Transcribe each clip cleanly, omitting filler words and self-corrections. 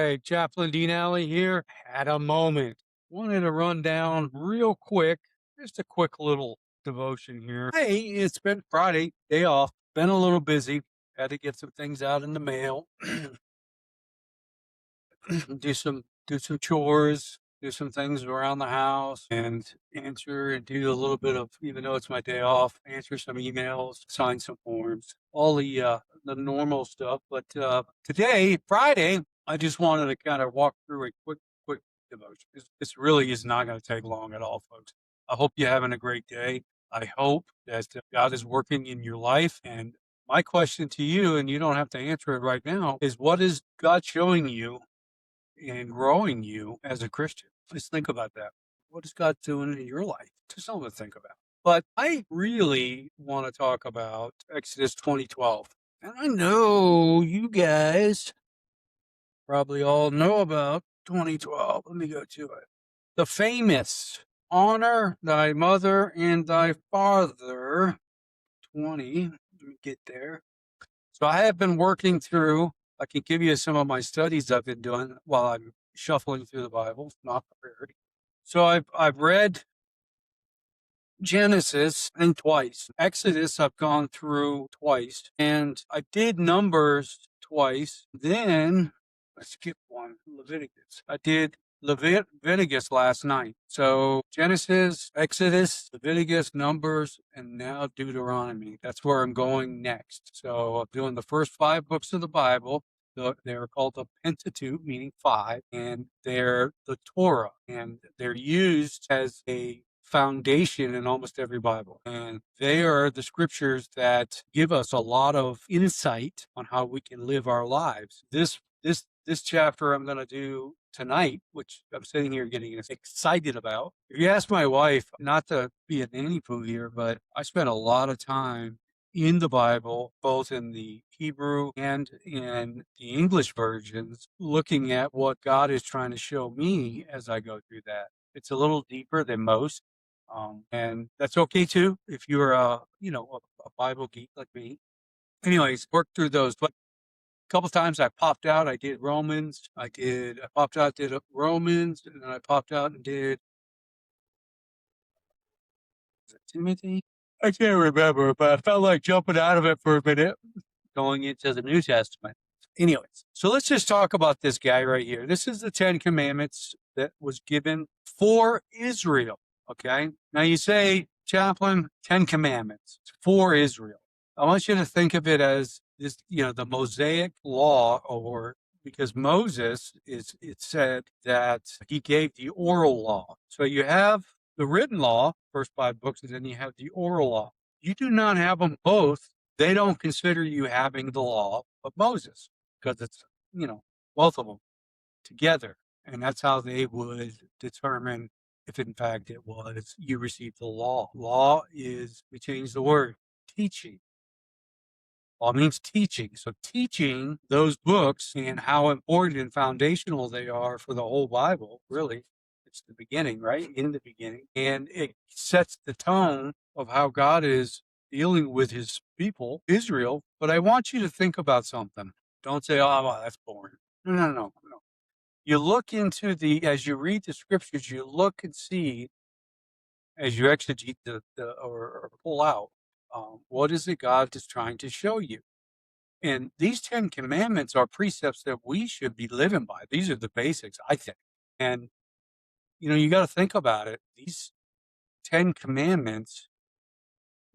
Hey, Chaplain Dean Alley here. Had a moment. Wanted to run down real quick, just a quick little devotion here. Hey, it's been Friday, day off. Been a little busy. Had to get some things out in the mail. do some chores, do some things around the house, and answer and do a little bit of, even though it's my day off, answer some emails, sign some forms, all the normal stuff. But today, Friday, I just wanted to kind of walk through a quick devotion. This really is not going to take long at all, folks. I hope you're having a great day. I hope that God is working in your life. And my question to you, and you don't have to answer it right now, is what is God showing you and growing you as a Christian? Just think about that. What is God doing in your life? Just something to think about. But I really want to talk about Exodus 20:12. And I know you guys probably all know about 20:12. Let me go to it. The famous honor thy mother and thy father. 20. Let me get there. So I have been working through, I can give you some of my studies I've been doing while I'm shuffling through the Bible, not prepared. So I've read Genesis and twice. Exodus I've gone through twice. And I did Numbers twice. Then I skipped one, Leviticus. I did Leviticus last night. So Genesis, Exodus, Leviticus, Numbers, and now Deuteronomy. That's where I'm going next. So I'm doing the first 5 books of the Bible. They're called the Pentateuch, meaning 5, and they're the Torah, and they're used as a foundation in almost every Bible. And they are the scriptures that give us a lot of insight on how we can live our lives. This chapter I'm going to do tonight, which I'm sitting here getting excited about. If you ask my wife, not to be a nanny poo here, but I spent a lot of time in the Bible, both in the Hebrew and in the English versions, looking at what God is trying to show me as I go through that. It's a little deeper than most. And that's okay too, if you're a Bible geek like me. Anyways, work through those. But a couple times I popped out. I did Romans. I popped out, did Romans, and then I popped out and did Timothy. I can't remember, but I felt like jumping out of it for a minute, going into the New Testament. Anyways, so let's just talk about this guy right here. This is the 10 Commandments that was given for Israel. Okay. Now you say, Chaplain, 10 Commandments for Israel. I want you to think of it as this, the Mosaic law, or because Moses it said that he gave the oral law. So you have the written law, first 5 books, and then you have the oral law. You do not have them both. They don't consider you having the law of Moses, because it's, both of them together. And that's how they would determine if in fact it was you received the law. Law is, we change the word, teaching. Law means teaching. So teaching those books and how important and foundational they are for the whole Bible, really, it's the beginning, right? In the beginning. And it sets the tone of how God is dealing with his people, Israel. But I want you to think about something. Don't say, oh, well, that's boring. No. You look into as you read the scriptures, you look and see, as you exegete or pull out, what is it God is trying to show you? And these 10 commandments are precepts that we should be living by. These are the basics, I think. And, you got to think about it. These 10 commandments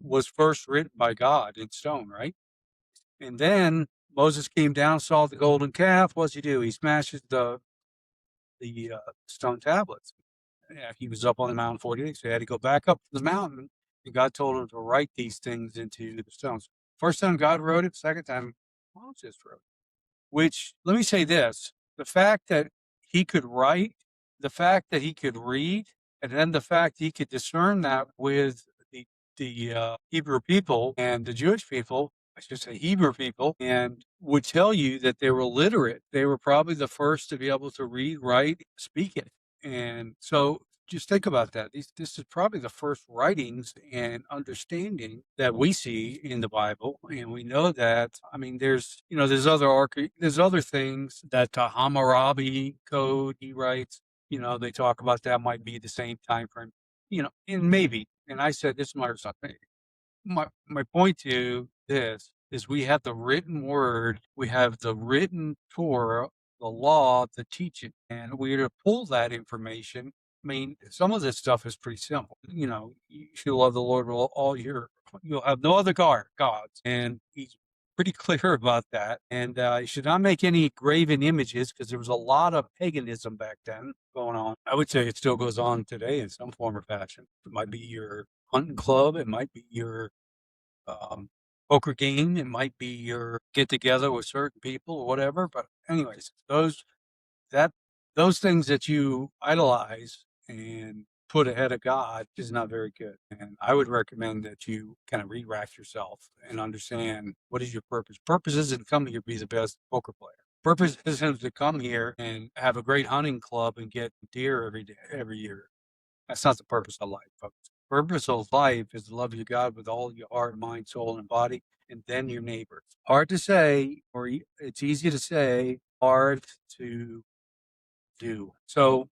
was first written by God in stone, right? And then Moses came down, saw the golden calf. What's he do? He smashes the stone tablets. Yeah, he was up on the mountain 40 days, so he had to go back up to the mountain, and God told him to write these things into the stones. First time God wrote it, second time Moses wrote it. Which, let me say this, the fact that he could write, the fact that he could read, and then the fact he could discern that with the Hebrew people and the Jewish people, I should say Hebrew people, and would tell you that they were literate. They were probably the first to be able to read, write, speak it. And so just think about that. This is probably the first writings and understanding that we see in the Bible, and we know that. I mean, there's other things that Hammurabi Code he writes. They talk about that might be the same time frame. And maybe. And I said this might or something. My point to this is we have the written word, we have the written Torah, the law, the teaching, and we're to pull that information. I mean, some of this stuff is pretty simple. You should love the Lord with all your, you'll have no other gods. And he's pretty clear about that. And you should not make any graven images because there was a lot of paganism back then going on. I would say it still goes on today in some form or fashion. It might be your hunting club. It might be your poker game. It might be your get together with certain people or whatever. But anyways, those things that you idolize and put ahead of God is not very good. And I would recommend that you kind of re-rack yourself and understand what is your purpose. Purpose isn't to come here to be the best poker player. Purpose isn't to come here and have a great hunting club and get deer every year. That's not the purpose of life, folks. Purpose of life is to love your God with all your heart, mind, soul, and body, and then your neighbor. Hard to say, or it's easy to say, hard to do. So,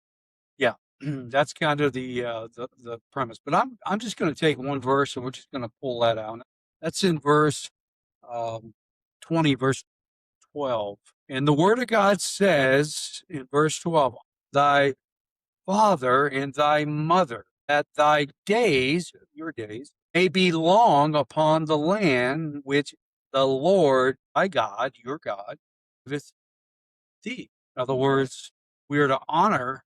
yeah, that's kind of the premise. But I'm just going to take one verse, and we're just going to pull that out. That's in verse 20, verse 12, and the Word of God says in verse 12, "Thy father and thy mother, that thy days, your days, may be long upon the land which the Lord thy God, your God, giveth thee." In other words, we are to honor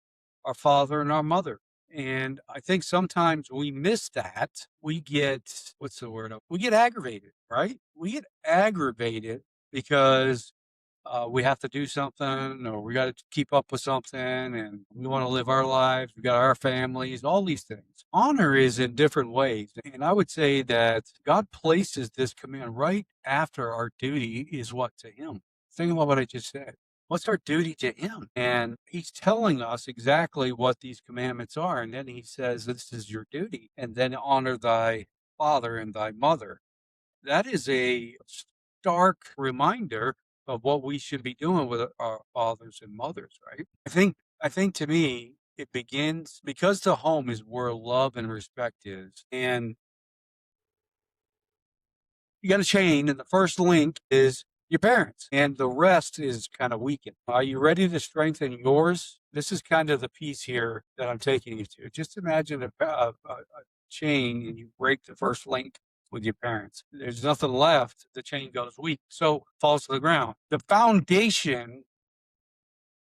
our father and our mother. And I think sometimes we miss that. We get, what's the word? We get aggravated, right? We get aggravated because we have to do something or we got to keep up with something and we want to live our lives. We got our families, all these things. Honor is in different ways. And I would say that God places this command right after our duty is what to him. Think about what I just said. What's our duty to him? And he's telling us exactly what these commandments are. And then he says, this is your duty. And then honor thy father and thy mother. That is a stark reminder of what we should be doing with our fathers and mothers, right? I think to me, it begins because the home is where love and respect is. And you got a chain, and the first link is your parents, and the rest is kind of weakened. Are you ready to strengthen yours? This is kind of the piece here that I'm taking you to. Just imagine a chain, and you break the first link with your parents. There's nothing left. The chain goes weak, so falls to the ground. The foundation,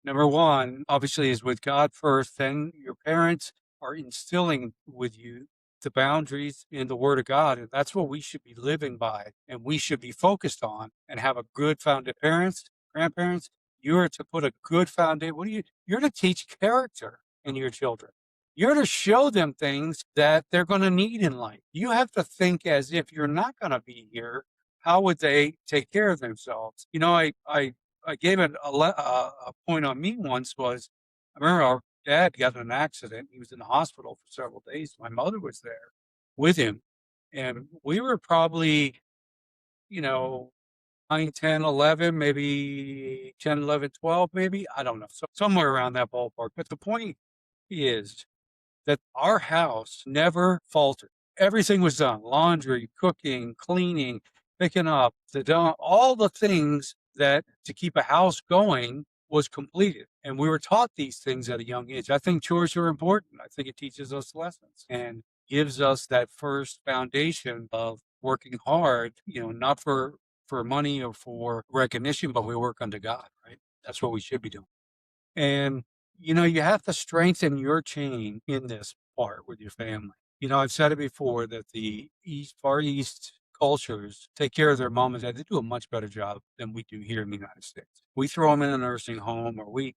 number one, obviously, is with God first. Then your parents are instilling with you the boundaries in the Word of God. And that's what we should be living by and we should be focused on and have a good foundation. Parents, grandparents, you're to put a good foundation. You're to teach character in your children. You're to show them things that they're going to need in life. You have to think as if you're not going to be here. How would they take care of themselves? I gave it a point on me once was, I remember our dad got in an accident. He was in the hospital for several days. My mother was there with him. And we were probably, you know, 9, 10, 11, maybe 10, 11, 12, maybe. I don't know. So somewhere around that ballpark. But the point is that our house never faltered. Everything was done: laundry, cooking, cleaning, picking up, all the things that to keep a house going was completed. And we were taught these things at a young age. I think chores are important. I think it teaches us lessons and gives us that first foundation of working hard, not for money or for recognition, but we work unto God, right? That's what we should be doing. And, you have to strengthen your chain in this part with your family. I've said it before that the Far East cultures take care of their mom and dad. They do a much better job than we do here in the United States. We throw them in a nursing home or we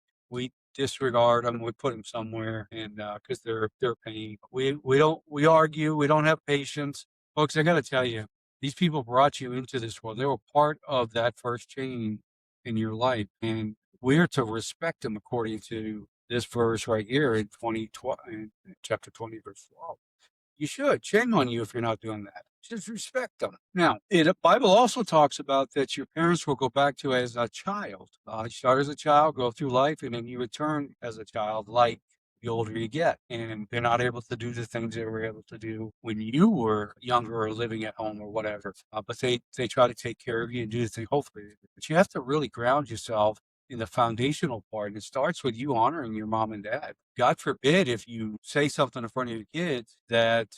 disregard them. We put them somewhere and because they're paying. We argue. We don't have patience. Folks, I got to tell you, these people brought you into this world. They were part of that first chain in your life. And we're to respect them according to this verse right here in in chapter 20, verse 12. You should. Shame on you if you're not doing that. Just respect them. Now, the Bible also talks about that your parents will go back to as a child. You start as a child, go through life, and then you return as a child, like the older you get. And they're not able to do the things they were able to do when you were younger or living at home or whatever. But they try to take care of you and do the thing, hopefully. But you have to really ground yourself in the foundational part. And it starts with you honoring your mom and dad. God forbid if you say something in front of your kids that,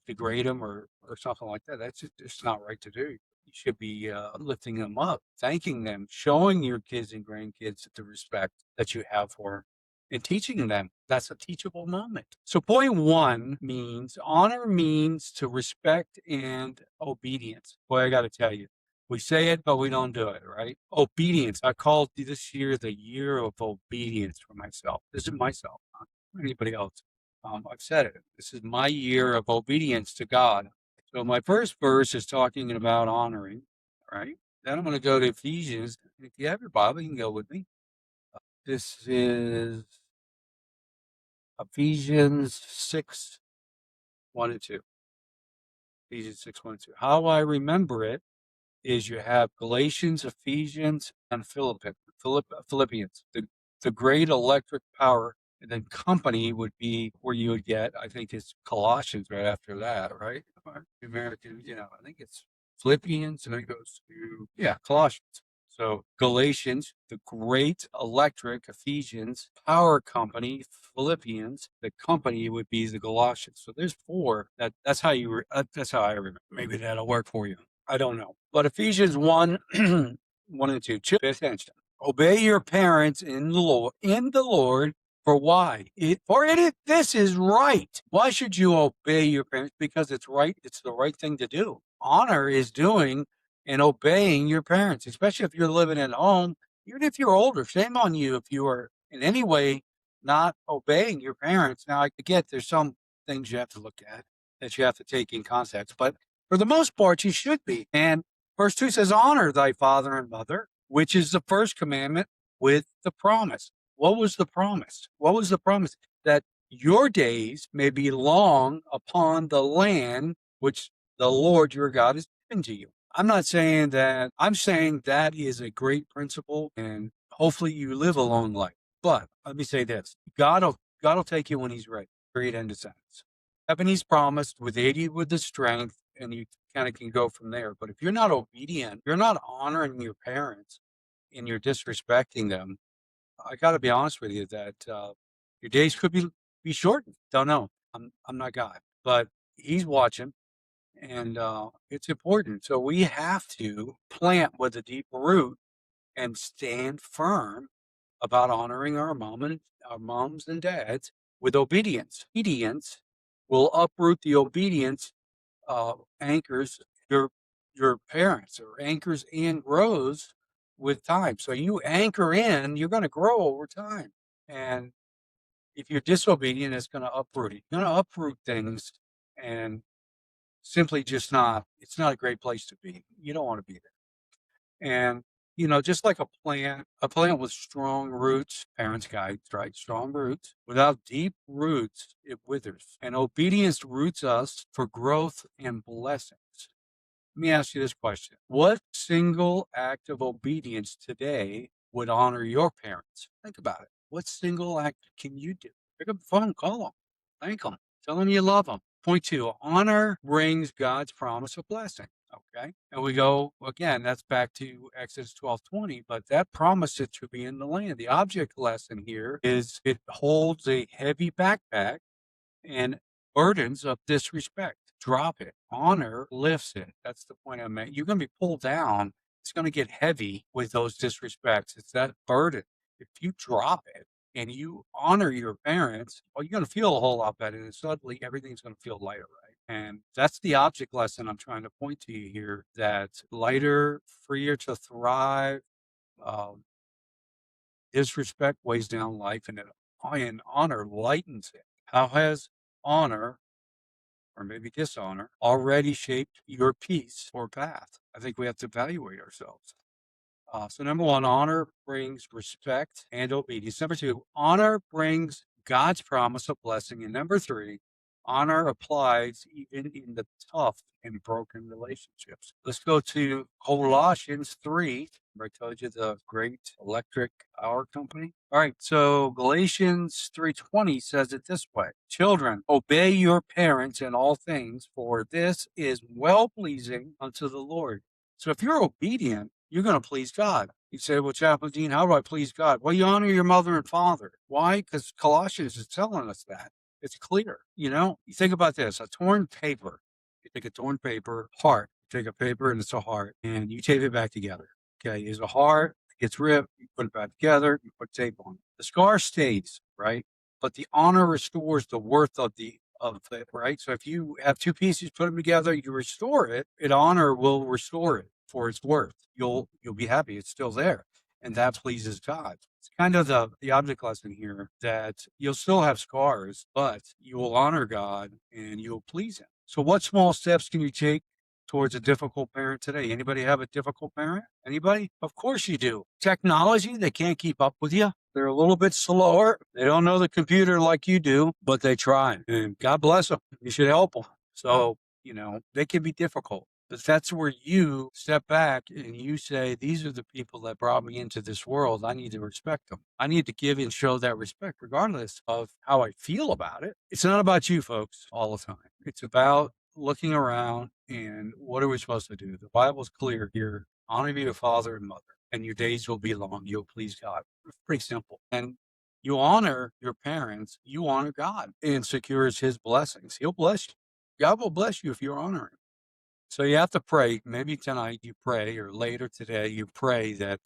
degrade them or something like that. That's just not right to do. You should be lifting them up, thanking them, showing your kids and grandkids the respect that you have for them, and teaching them. That's a teachable moment. So point one means honor means to respect and obedience. Boy, I got to tell you, we say it, but we don't do it, right? Obedience. I called this year the year of obedience for myself. This is myself, not anybody else. I've said it. This is my year of obedience to God. So my first verse is talking about honoring, right? Then I'm going to go to Ephesians. If you have your Bible, you can go with me. This is Ephesians 6, 1 and 2. Ephesians 6, 1 and 2. How I remember it is you have Galatians, Ephesians, and Philippians. The great electric power, and then company would be where you would get, I think it's Colossians right after that, right? American, I think it's Philippians, and then it goes to, Colossians. So Galatians, the great electric, Ephesians, power company, Philippians, the company would be the Galatians. So there's four. That's how I remember. Maybe that'll work for you. I don't know. But Ephesians 1, 1 and 2, pay attention. Obey your parents in the Lord, for why? This is right. Why should you obey your parents? Because it's right. It's the right thing to do. Honor is doing and obeying your parents, especially if you're living at home. Even if you're older, shame on you if you are in any way not obeying your parents. Now, I get there's some things you have to look at that you have to take in context, but for the most part, you should be. And verse 2 says, honor thy father and mother, which is the first commandment with the promise. What was the promise? What was the promise? That your days may be long upon the land which the Lord your God has given to you. I'm not saying that. I'm saying that is a great principle, and hopefully you live a long life. But let me say this. God will take you when he's ready. Period. End of sentence. Heaven he's promised with aid you with the strength, and you kind of can go from there. But if you're not obedient, you're not honoring your parents, and you're disrespecting them, I got to be honest with you that your days could be shortened. Don't know. I'm not God, but he's watching, and it's important. So we have to plant with a deep root and stand firm about honoring our moms and dads with obedience. Obedience will uproot the obedience anchors your parents, or anchors and grows with time. So you anchor in, you're going to grow over time. And if you're disobedient, it's going to uproot it. You're going to uproot things, and simply it's not a great place to be. You don't want to be there. And just like a plant with strong roots, parents' guide, right? Strong roots. Without deep roots, it withers. And obedience roots us for growth and blessings. Let me ask you this question. What single act of obedience today would honor your parents? Think about it. What single act can you do? Pick up the phone, call them, thank them, tell them you love them. Point two, honor brings God's promise of blessing. Okay. And we go, again, that's back to Exodus 12:20, but that promise is to be in the land. The object lesson here is it holds a heavy backpack and burdens of disrespect. Drop it. Honor lifts it. That's the point I made. You're going to be pulled down. It's going to get heavy with those disrespects. It's that burden. If you drop it and you honor your parents, well, you're going to feel a whole lot better. And suddenly everything's going to feel lighter, right? And that's the object lesson I'm trying to point to you here, that lighter, freer to thrive. Disrespect weighs down life, and honor lightens it. How has honor, or maybe dishonor, already shaped your peace or path? I think we have to evaluate ourselves. So number one, honor brings respect and obedience. Number two, honor brings God's promise of blessing. And number three, honor applies even in the tough and broken relationships. Let's go to Colossians 3. I told you the great electric power company. All right, so Galatians 3:20 says it this way: Children, obey your parents in all things, for this is well pleasing unto the Lord. So if you're obedient, you're going to please God. You say, well, Chaplain Dean, how do I please God? Well, you honor your mother and father. Why? Because Colossians is telling us that. It's clear. You think about this, a torn paper. You take a torn paper, heart. You take a paper and it's a heart, and you tape it back together. Okay, is a heart, it gets ripped, you put it back together, you put tape on it. The scar stays, right? But the honor restores the worth of it, right? So if you have two pieces, put them together, you restore it, honor will restore it for its worth. You'll be happy it's still there, and that pleases God. It's kind of the object lesson here, that you'll still have scars, but you will honor God and you'll please Him. So what small steps can you take towards a difficult parent today? Anybody have a difficult parent? Anybody? Of course you do. Technology, they can't keep up with you. They're a little bit slower. They don't know the computer like you do, but they try. And God bless them. You should help them. So, they can be difficult. But that's where you step back and you say, these are the people that brought me into this world. I need to respect them. I need to give and show that respect, regardless of how I feel about it. It's not about you, folks, all the time. It's about looking around and what are we supposed to do? The Bible's clear here. Honor your father and mother, and your days will be long. You'll please God. It's pretty simple. And you honor your parents, you honor God, and secures His blessings. He'll bless you. God will bless you if you honor Him. So you have to pray. Maybe tonight you pray, or later today you pray that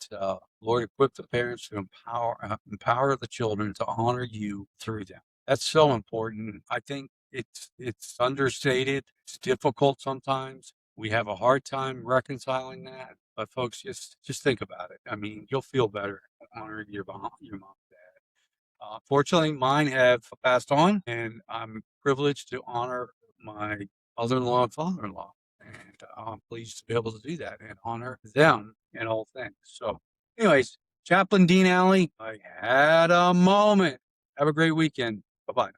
Lord, equip the parents to empower the children to honor you through them. That's so important. I think it's understated. It's difficult sometimes. We have a hard time reconciling that. But folks, just think about it. I mean, you'll feel better honoring your mom, and dad. Fortunately, mine have passed on, and I'm privileged to honor my mother-in-law and father-in-law. And I'm pleased to be able to do that and honor them in all things. So, anyways, Chaplain Dean Alley, I had a moment. Have a great weekend. Bye-bye.